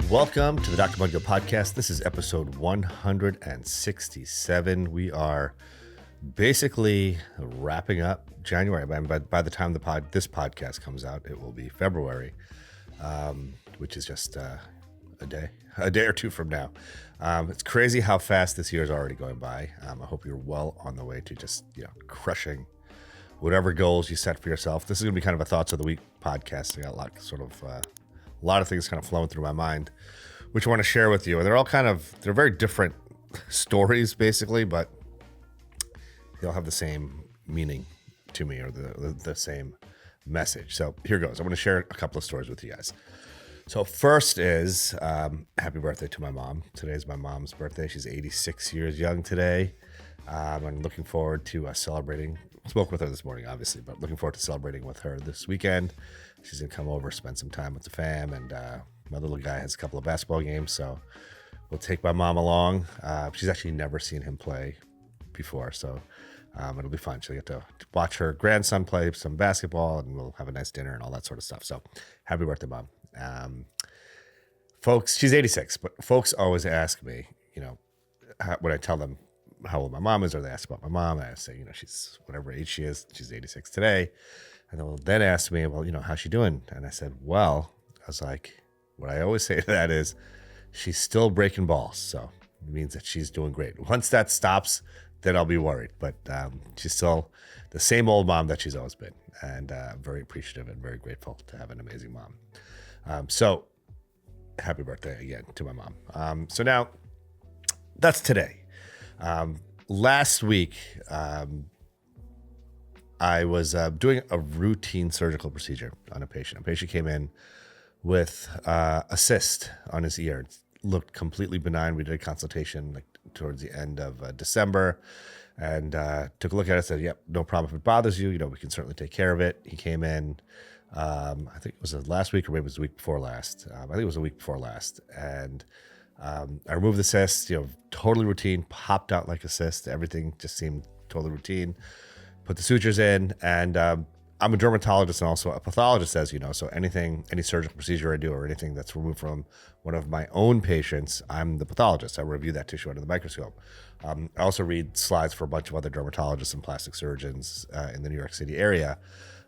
Welcome to the Dr. Mudgil podcast. This is episode 167. We are basically wrapping up January. By the time this podcast comes out, it will be February, which is just a day or two from now. It's crazy how fast this year is already going by. I hope you're well on the way to just crushing whatever goals you set for yourself. This is going to be kind of a thoughts of the week podcast. I got a lot of things kind of flowing through my mind, which I want to share with you. And they're very different stories basically, but they'll have the same meaning to me, or the same message. So here goes. I'm going to share a couple of stories with you guys. So first is happy birthday to my mom. Today's my mom's birthday. She's 86 years young today. I'm looking forward to celebrating. Spoke with her this morning, obviously, but looking forward to celebrating with her this weekend. She's going to come over, spend some time with the fam, and my little guy has a couple of basketball games, so we'll take my mom along. She's actually never seen him play before, so it'll be fun. She'll get to watch her grandson play some basketball, and we'll have a nice dinner and all that sort of stuff. So happy birthday, Mom. Folks, she's 86, but folks always ask me, when I tell them how old my mom is, or they ask about my mom, and I say, she's whatever age she is, she's 86 today. And they'll then ask me, well, how's she doing? And I said, what I always say to that is, she's still breaking balls. So it means that she's doing great. Once that stops, then I'll be worried. But she's still the same old mom that she's always been. And very appreciative and very grateful to have an amazing mom. So happy birthday again to my mom. So now that's today. Last week, I was doing a routine surgical procedure on a patient. A patient came in with a cyst on his ear. It looked completely benign. We did a consultation towards the end of December, and took a look at it. Said, "Yep, no problem. If it bothers you, we can certainly take care of it." He came in. I think it was last week, or maybe it was the week before last. I think it was the week before last, and I removed the cyst. Totally routine. Popped out like a cyst. Everything just seemed totally routine. Put the sutures in, and I'm a dermatologist and also a pathologist, as you know. So any surgical procedure I do, or anything that's removed from one of my own patients, I'm the pathologist. I review that tissue under the microscope. I also read slides for a bunch of other dermatologists and plastic surgeons in the New York City area.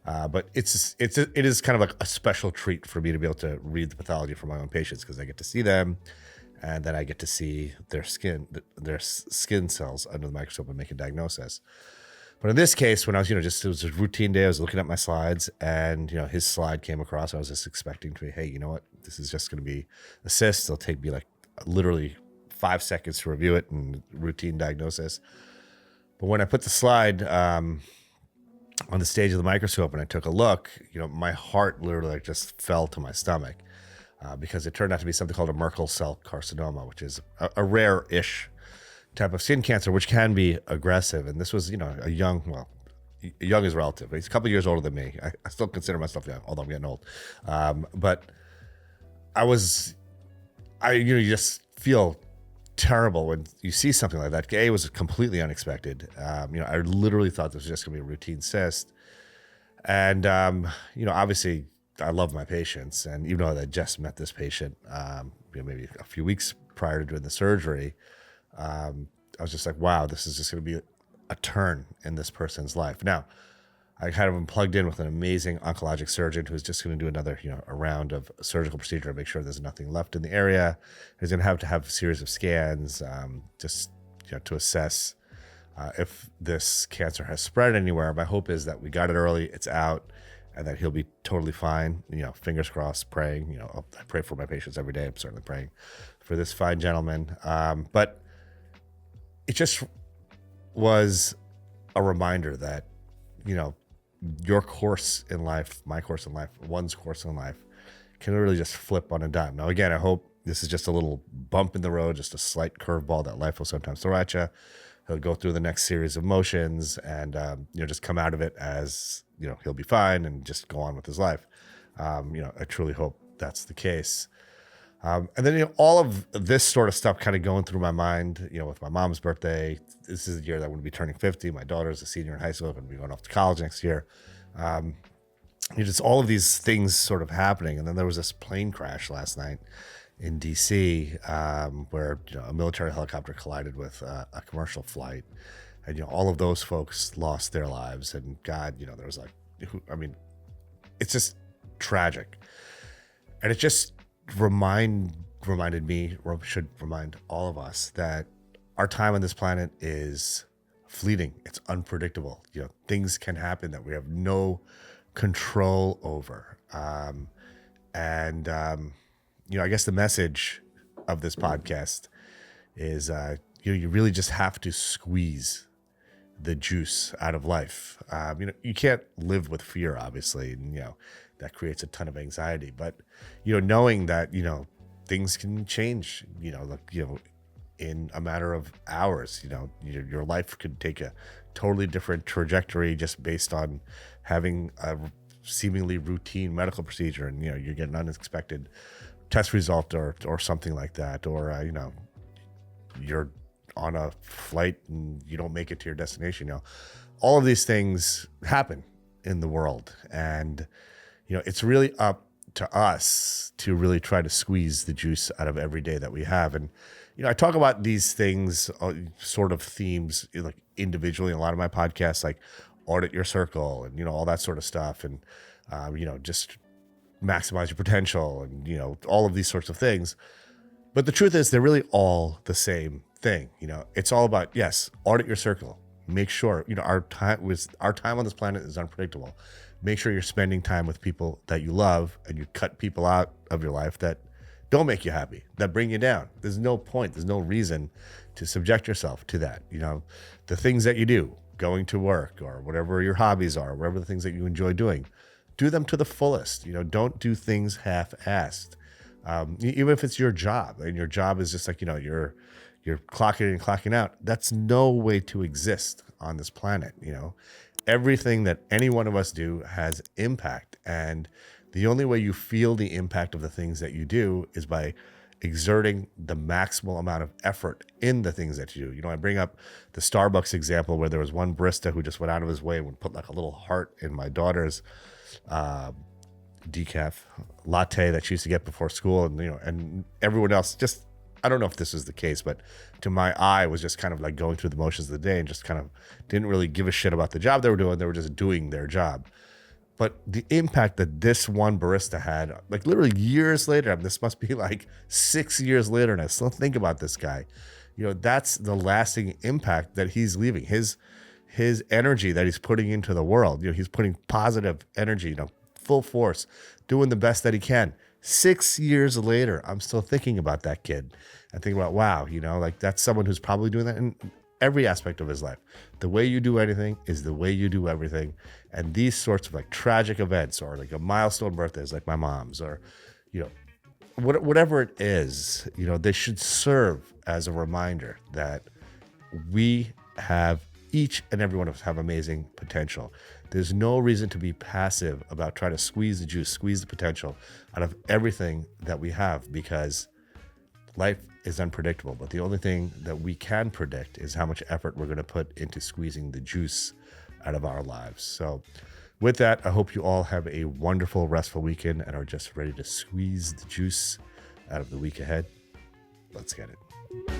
But it is kind of like a special treat for me to be able to read the pathology for my own patients, because I get to see them, and then I get to see their skin cells under the microscope and make a diagnosis. But in this case, when I was, it was a routine day, I was looking at my slides, and, his slide came across. I was just expecting to be, hey, you know what? This is just going to be a cyst. It'll take me literally 5 seconds to review it and routine diagnosis. But when I put the slide on the stage of the microscope and I took a look, my heart literally just fell to my stomach, because it turned out to be something called a Merkel cell carcinoma, which is a rare-ish type of skin cancer, which can be aggressive. And this was, young is relative. He's a couple of years older than me. I still consider myself young, although I'm getting old. But you just feel terrible when you see something like that. It was completely unexpected. I literally thought this was just going to be a routine cyst. And, obviously I love my patients. And even though I just met this patient, maybe a few weeks prior to doing the surgery, I was just like, wow, this is just going to be a turn in this person's life. Now, I kind of am plugged in with an amazing oncologic surgeon who's just going to do another, a round of surgical procedure to make sure there's nothing left in the area. He's going to have a series of scans, to assess if this cancer has spread anywhere. My hope is that we got it early, it's out, and that he'll be totally fine. Fingers crossed, praying. I pray for my patients every day. I'm certainly praying for this fine gentleman. But it just was a reminder that, your course in life, my course in life, one's course in life can really just flip on a dime. Now, again, I hope this is just a little bump in the road, just a slight curveball that life will sometimes throw at you. He'll go through the next series of motions and, just come out of it as, he'll be fine and just go on with his life. I truly hope that's the case. And then, all of this sort of stuff kind of going through my mind, with my mom's birthday. This is the year that I'm going to be turning 50. My daughter's a senior in high school. I'm going to be going off to college next year. Just all of these things sort of happening. And then there was this plane crash last night in DC, where a military helicopter collided with a commercial flight, and all of those folks lost their lives. And God, there was it's just tragic, and it just reminded me, or should remind all of us, that our time on this planet is fleeting. It's unpredictable. Things can happen that we have no control over. I guess the message of this podcast is, you really just have to squeeze the juice out of life. You can't live with fear, obviously, and that creates a ton of anxiety. But knowing that things can change, in a matter of hours. Your life could take a totally different trajectory just based on having a seemingly routine medical procedure, and you get an unexpected test result or something like that, or you're on a flight and you don't make it to your destination. All of these things happen in the world, and it's really up to us to really try to squeeze the juice out of every day that we have. And I talk about these things, sort of themes, like individually in a lot of my podcasts, like audit your circle and all that sort of stuff, and just maximize your potential, and all of these sorts of things. But the truth is, they're really all the same thing. It's all about, yes, audit your circle. Make sure our time on this planet is unpredictable. Make sure you're spending time with people that you love, and you cut people out of your life that don't make you happy, that bring you down. There's no point. There's no reason to subject yourself to that. The things that you do, going to work or whatever your hobbies are, whatever the things that you enjoy doing, do them to the fullest. Don't do things half-assed. Even if it's your job, and your job is just like, you're clocking in and clocking out. That's no way to exist on this planet. Everything that any one of us do has impact, and the only way you feel the impact of the things that you do is by exerting the maximal amount of effort in the things that you do. I bring up the Starbucks example where there was one barista who just went out of his way and would put like a little heart in my daughter's decaf latte that she used to get before school, and and everyone else just, I don't know if this is the case, but to my eye was just kind of like going through the motions of the day and just kind of didn't really give a shit about the job they were doing. They were just doing their job. But the impact that this one barista had, like literally years later, this must be like 6 years later, and I still think about this guy. That's the lasting impact that he's leaving. His energy that he's putting into the world. He's putting positive energy, full force, doing the best that he can. 6 years later, I'm still thinking about that kid. I think about, wow, like that's someone who's probably doing that in every aspect of his life. The way you do anything is the way you do everything. And these sorts of like tragic events, or like a milestone birthdays like my mom's, or, whatever it is, they should serve as a reminder that we have, each and every one of us have amazing potential. There's no reason to be passive about trying to squeeze the juice, squeeze the potential out of everything that we have, because life is unpredictable. But the only thing that we can predict is how much effort we're going to put into squeezing the juice out of our lives. So with that, I hope you all have a wonderful, restful weekend and are just ready to squeeze the juice out of the week ahead. Let's get it.